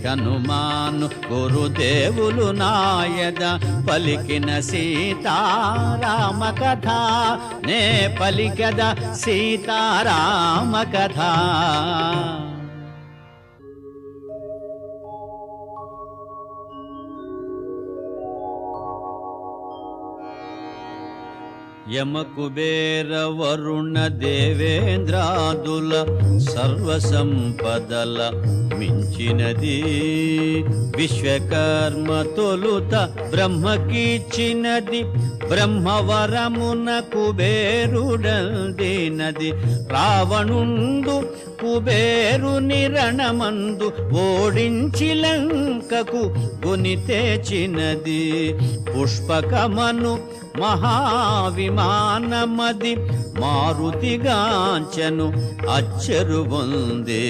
హనుమాను గురుదేవులు నాయద పలికిన సీతారామ కథ నే పలికద సీతారామ కథ. యమ కుబేర వరుణ దేవేంద్రాదుల సర్వసంపదల మించినది విశ్వకర్మ తొలుత బ్రహ్మకిచ్చినది బ్రహ్మవరమున కుబేరుడందినది రావణుండు కుబేరుని రణమందు ఓడించి లంకకు గుని తెచ్చినది పుష్పకమను మహావిమానమది మారుతిగాంచను అచ్చరు పొందే.